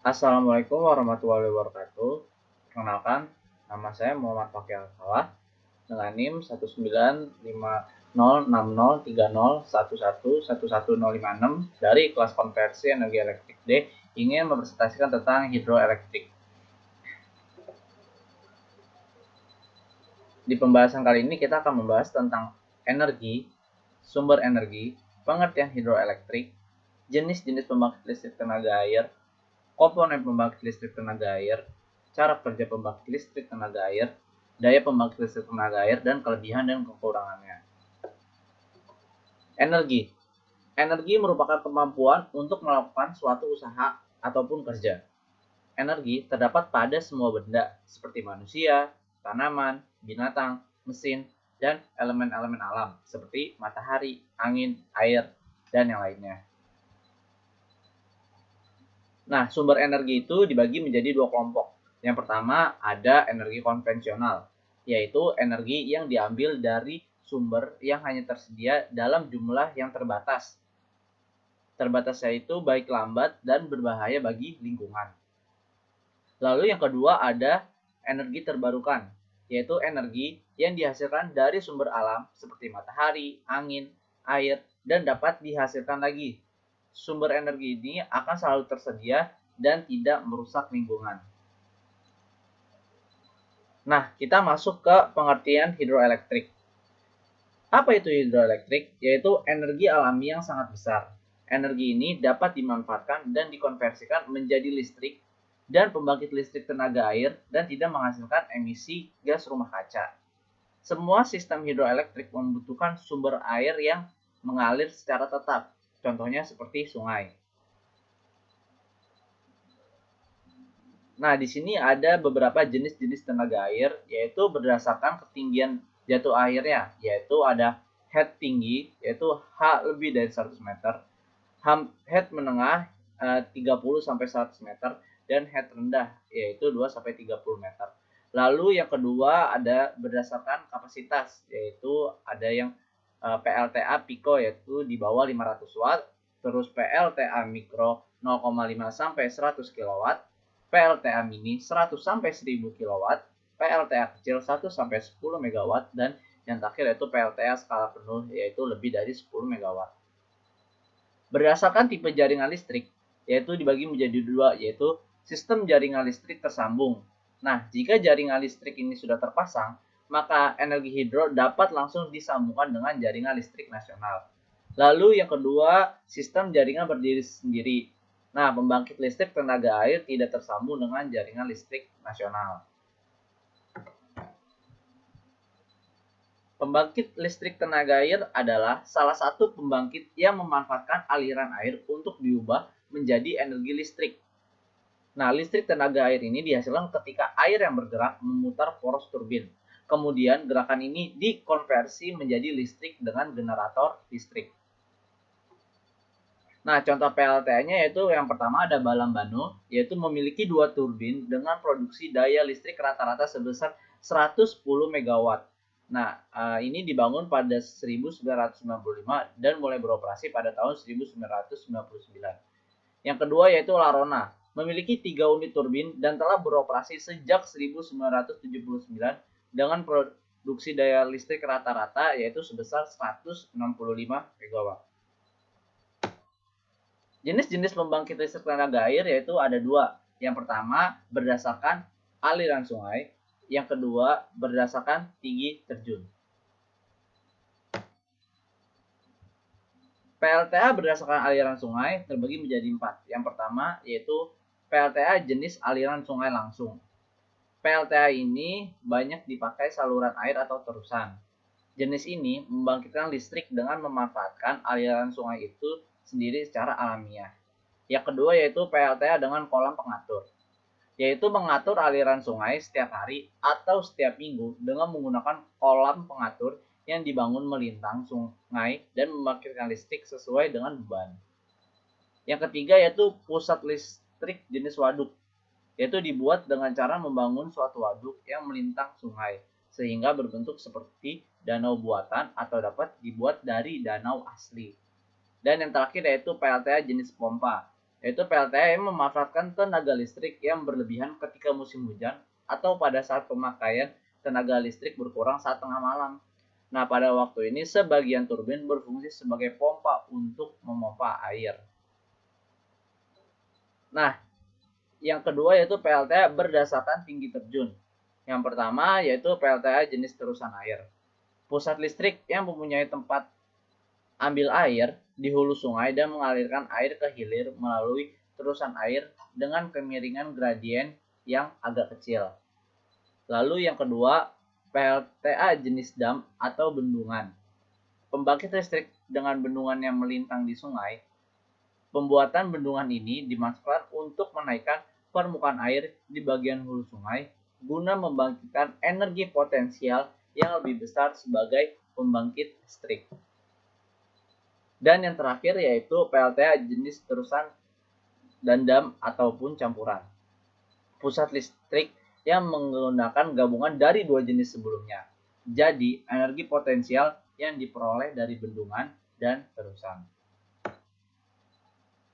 Assalamualaikum warahmatullahi wabarakatuh. Perkenalkan, nama saya Muhammad Fakih Alfalah dengan NIM 19050303011111056 dari kelas konversi energi elektrik D ingin mempresentasikan tentang hidroelektrik. Di pembahasan kali ini kita akan membahas tentang energi, sumber energi, pengertian hidroelektrik, jenis-jenis pembangkit listrik tenaga air, komponen pembangkit listrik tenaga air, cara kerja pembangkit listrik tenaga air, daya pembangkit listrik tenaga air, dan kelebihan dan kekurangannya. Energi. Energi merupakan kemampuan untuk melakukan suatu usaha ataupun kerja. Energi terdapat pada semua benda seperti manusia, tanaman, binatang, mesin, dan elemen-elemen alam seperti matahari, angin, air, dan yang lainnya. Nah, sumber energi itu dibagi menjadi dua kelompok. Yang pertama ada energi konvensional, yaitu energi yang diambil dari sumber yang hanya tersedia dalam jumlah yang terbatas. Terbatasnya itu baik lambat dan berbahaya bagi lingkungan. Lalu yang kedua ada energi terbarukan, yaitu energi yang dihasilkan dari sumber alam seperti matahari, angin, air, dan dapat dihasilkan lagi. Sumber energi ini akan selalu tersedia dan tidak merusak lingkungan. Nah, kita masuk ke pengertian hidroelektrik. Apa itu hidroelektrik? Yaitu energi alami yang sangat besar. Energi ini dapat dimanfaatkan dan dikonversikan menjadi listrik dan pembangkit listrik tenaga air dan tidak menghasilkan emisi gas rumah kaca. Semua sistem hidroelektrik membutuhkan sumber air yang mengalir secara tetap. Contohnya seperti sungai. Nah, di sini ada beberapa jenis-jenis tenaga air, yaitu berdasarkan ketinggian jatuh airnya, yaitu ada head tinggi, yaitu H lebih dari 100 meter, head menengah 30 sampai 100 meter, dan head rendah, yaitu 2 sampai 30 meter. Lalu yang kedua ada berdasarkan kapasitas, yaitu ada yang PLTA Pico, yaitu di bawah 500 watt, terus PLTA Mikro 0,5 sampai 100 kW, PLTA Mini 100 sampai 1000 kW, PLTA kecil 1 sampai 10 MW, dan yang terakhir yaitu PLTA skala penuh, yaitu lebih dari 10 MW. Berdasarkan tipe jaringan listrik, yaitu dibagi menjadi dua, yaitu sistem jaringan listrik tersambung. Nah, jika jaringan listrik ini sudah terpasang, maka energi hidro dapat langsung disambungkan dengan jaringan listrik nasional. Lalu yang kedua, sistem jaringan berdiri sendiri. Nah, pembangkit listrik tenaga air tidak tersambung dengan jaringan listrik nasional. Pembangkit listrik tenaga air adalah salah satu pembangkit yang memanfaatkan aliran air untuk diubah menjadi energi listrik. Nah, listrik tenaga air ini dihasilkan ketika air yang bergerak memutar poros turbin. Kemudian gerakan ini dikonversi menjadi listrik dengan generator listrik. Nah, contoh PLTA-nya yaitu yang pertama ada Balambano, yaitu memiliki dua turbin dengan produksi daya listrik rata-rata sebesar 110 MW. Nah, ini dibangun pada 1995 dan mulai beroperasi pada tahun 1999. Yang kedua yaitu Larona, memiliki 3 unit turbin dan telah beroperasi sejak 1979 dengan produksi daya listrik rata-rata yaitu sebesar 165 MW. Jenis-jenis pembangkit listrik tenaga air yaitu ada dua. Yang pertama berdasarkan aliran sungai, yang kedua berdasarkan tinggi terjun. PLTA berdasarkan aliran sungai terbagi menjadi 4. Yang pertama yaitu PLTA jenis aliran sungai langsung. PLTA ini banyak dipakai saluran air atau terusan. Jenis ini membangkitkan listrik dengan memanfaatkan aliran sungai itu sendiri secara alamiah. Yang kedua yaitu PLTA dengan kolam pengatur, yaitu mengatur aliran sungai setiap hari atau setiap minggu dengan menggunakan kolam pengatur yang dibangun melintang sungai dan membangkitkan listrik sesuai dengan beban. Yang ketiga yaitu pusat listrik jenis waduk, yaitu dibuat dengan cara membangun suatu waduk yang melintang sungai sehingga berbentuk seperti danau buatan atau dapat dibuat dari danau asli. Dan yang terakhir yaitu PLTA jenis pompa, yaitu PLTA yang memanfaatkan tenaga listrik yang berlebihan ketika musim hujan atau pada saat pemakaian tenaga listrik berkurang saat tengah malam. Nah, pada waktu ini sebagian turbin berfungsi sebagai pompa untuk memompa air. Nah, yang kedua yaitu PLTA berdasarkan tinggi terjun. Yang pertama yaitu PLTA jenis terusan air. Pusat listrik yang mempunyai tempat ambil air di hulu sungai dan mengalirkan air ke hilir melalui terusan air dengan kemiringan gradien yang agak kecil. Lalu yang kedua, PLTA jenis dam atau bendungan. Pembangkit listrik dengan bendungan yang melintang di sungai. Pembuatan bendungan ini dimaksudkan untuk menaikkan permukaan air di bagian hulu sungai guna membangkitkan energi potensial yang lebih besar sebagai pembangkit listrik. Dan yang terakhir yaitu PLTA jenis terusan dan dam ataupun campuran. Pusat listrik yang menggunakan gabungan dari dua jenis sebelumnya. Jadi, energi potensial yang diperoleh dari bendungan dan terusan.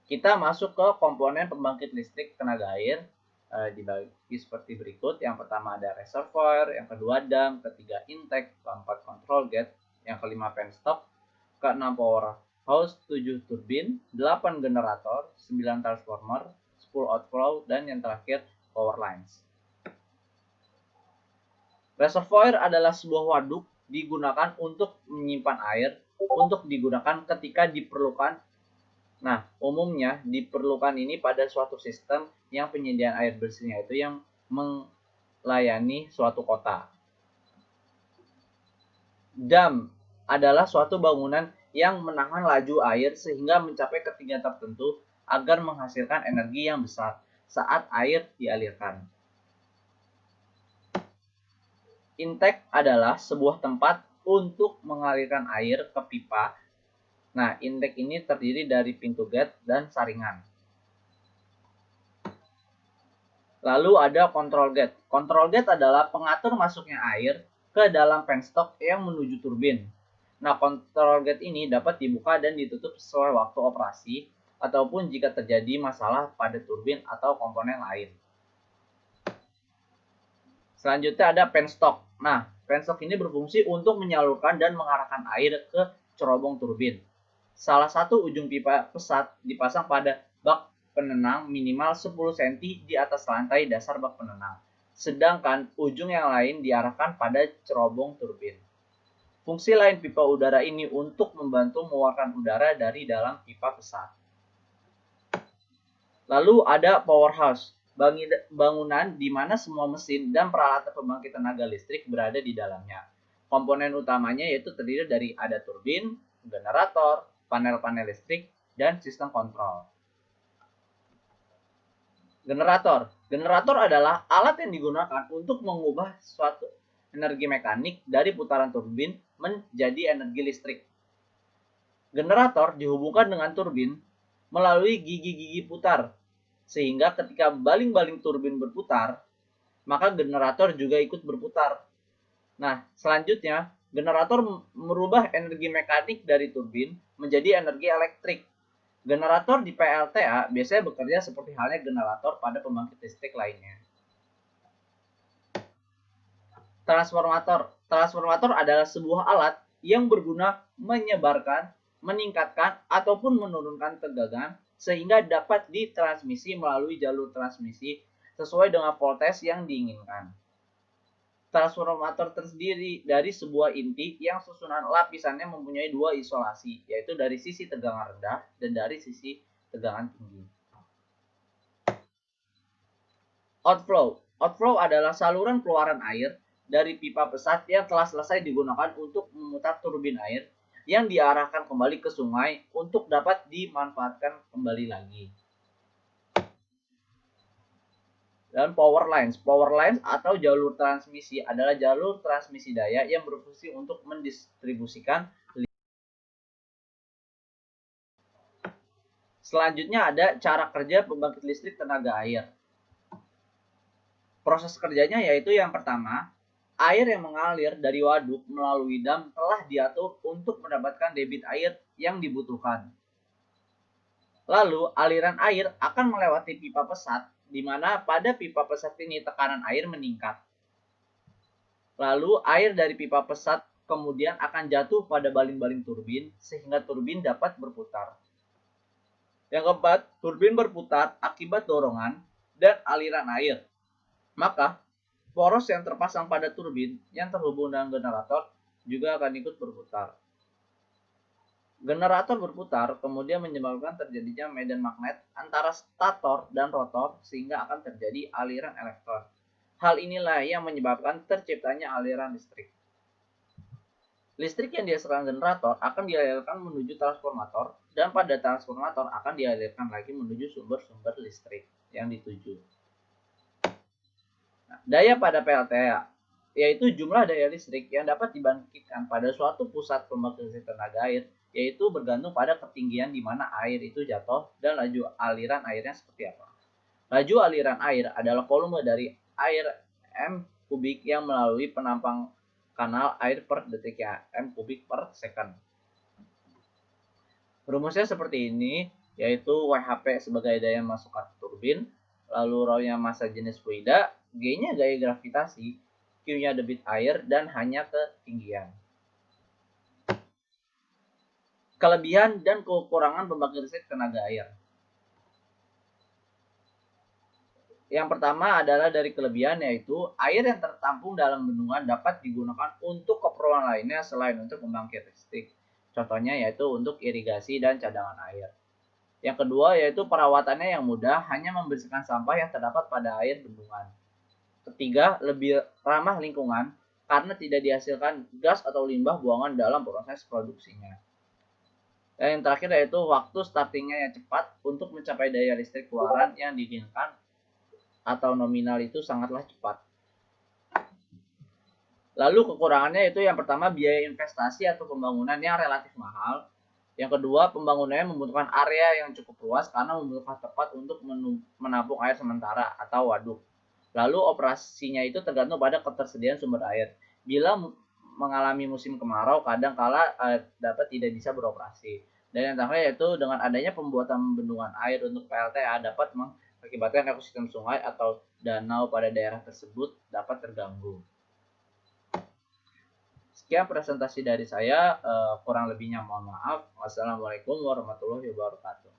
Kita masuk ke komponen pembangkit listrik tenaga air, dibagi seperti berikut. Yang pertama ada reservoir, yang kedua dam, ketiga intake, keempat control gate, yang kelima penstock, keenam power house, 7 turbin, 8 generator, 9 transformer, 10 outflow, dan yang terakhir power lines. Reservoir adalah sebuah waduk digunakan untuk menyimpan air untuk digunakan ketika diperlukan. Nah, umumnya diperlukan ini pada suatu sistem yang penyediaan air bersihnya itu yang melayani suatu kota. Dam adalah suatu bangunan yang menahan laju air sehingga mencapai ketinggian tertentu agar menghasilkan energi yang besar saat air dialirkan. Intake adalah sebuah tempat untuk mengalirkan air ke pipa. Nah, intake ini terdiri dari pintu gate dan saringan. Lalu ada control gate. Control gate adalah pengatur masuknya air ke dalam penstock yang menuju turbin. Nah, control gate ini dapat dibuka dan ditutup sesuai waktu operasi ataupun jika terjadi masalah pada turbin atau komponen lain. Selanjutnya ada penstock. Nah, penstock ini berfungsi untuk menyalurkan dan mengarahkan air ke cerobong turbin. Salah satu ujung pipa pesat dipasang pada bak penenang minimal 10 cm di atas lantai dasar bak penenang. Sedangkan ujung yang lain diarahkan pada cerobong turbin. Fungsi lain pipa udara ini untuk membantu mengeluarkan udara dari dalam pipa pesat. Lalu ada powerhouse, bangunan di mana semua mesin dan peralatan pembangkit tenaga listrik berada di dalamnya. Komponen utamanya yaitu terdiri dari ada turbin, generator, panel-panel listrik, dan sistem kontrol. Generator. Generator adalah alat yang digunakan untuk mengubah suatu energi mekanik dari putaran turbin menjadi energi listrik. Generator dihubungkan dengan turbin melalui gigi-gigi putar, sehingga ketika baling-baling turbin berputar, maka generator juga ikut berputar. Nah, selanjutnya, generator merubah energi mekanik dari turbin menjadi energi elektrik. Generator di PLTA biasanya bekerja seperti halnya generator pada pembangkit listrik lainnya. Transformator. Transformator adalah sebuah alat yang berguna menyebarkan, meningkatkan, ataupun menurunkan tegangan sehingga dapat ditransmisi melalui jalur transmisi sesuai dengan voltage yang diinginkan. Transformator terdiri dari sebuah inti yang susunan lapisannya mempunyai dua isolasi, yaitu dari sisi tegangan rendah dan dari sisi tegangan tinggi. Outflow. Outflow adalah saluran keluaran air dari pipa pesat yang telah selesai digunakan untuk memutar turbin air yang diarahkan kembali ke sungai untuk dapat dimanfaatkan kembali lagi. Dan power lines. Power lines atau jalur transmisi adalah jalur transmisi daya yang berfungsi untuk mendistribusikan. Selanjutnya ada cara kerja pembangkit listrik tenaga air. Proses kerjanya yaitu yang pertama, air yang mengalir dari waduk melalui dam telah diatur untuk mendapatkan debit air yang dibutuhkan. Lalu aliran air akan melewati pipa pesat, di mana pada pipa pesat ini tekanan air meningkat. Lalu air dari pipa pesat kemudian akan jatuh pada baling-baling turbin sehingga turbin dapat berputar. Yang keempat, turbin berputar akibat dorongan dan aliran air. Maka, poros yang terpasang pada turbin yang terhubung dengan generator juga akan ikut berputar. Generator berputar kemudian menyebabkan terjadinya medan magnet antara stator dan rotor sehingga akan terjadi aliran elektron. Hal inilah yang menyebabkan terciptanya aliran listrik. Listrik yang dihasilkan generator akan dialirkan menuju transformator dan pada transformator akan dialirkan lagi menuju sumber-sumber listrik yang dituju. Nah, daya pada PLTA yaitu jumlah daya listrik yang dapat dibangkitkan pada suatu pusat pembangkit tenaga air, yaitu bergantung pada ketinggian di mana air itu jatuh dan laju aliran airnya seperti apa. Laju aliran air adalah volume dari air M kubik yang melalui penampang kanal air per detiknya, M kubik per second. Rumusnya seperti ini, yaitu WHP sebagai daya masuk ke turbin, lalu rho-nya massa jenis fluida, G-nya gaya gravitasi, Q-nya debit air, dan hanya ketinggian. Kelebihan dan kekurangan pembangkit listrik tenaga air. Yang pertama adalah dari kelebihan, yaitu air yang tertampung dalam bendungan dapat digunakan untuk keperluan lainnya selain untuk pembangkit listrik. Contohnya yaitu untuk irigasi dan cadangan air. Yang kedua yaitu perawatannya yang mudah, hanya membersihkan sampah yang terdapat pada air bendungan. Ketiga, lebih ramah lingkungan karena tidak dihasilkan gas atau limbah buangan dalam proses produksinya. Dan yang terakhir yaitu waktu startingnya yang cepat untuk mencapai daya listrik keluaran yang diinginkan atau nominal itu sangatlah cepat. Lalu kekurangannya itu yang pertama biaya investasi atau pembangunan yang relatif mahal. Yang kedua, pembangunannya membutuhkan area yang cukup luas karena membutuhkan tempat untuk menampung air sementara atau waduk. Lalu operasinya itu tergantung pada ketersediaan sumber air. Bila mengalami musim kemarau, kadang kala dapat tidak bisa beroperasi. Dan yang terakhir yaitu dengan adanya pembuatan bendungan air untuk PLTA dapat mengakibatkan ekosistem sungai atau danau pada daerah tersebut dapat terganggu. Sekian presentasi dari saya, kurang lebihnya mohon maaf. Wassalamualaikum warahmatullahi wabarakatuh.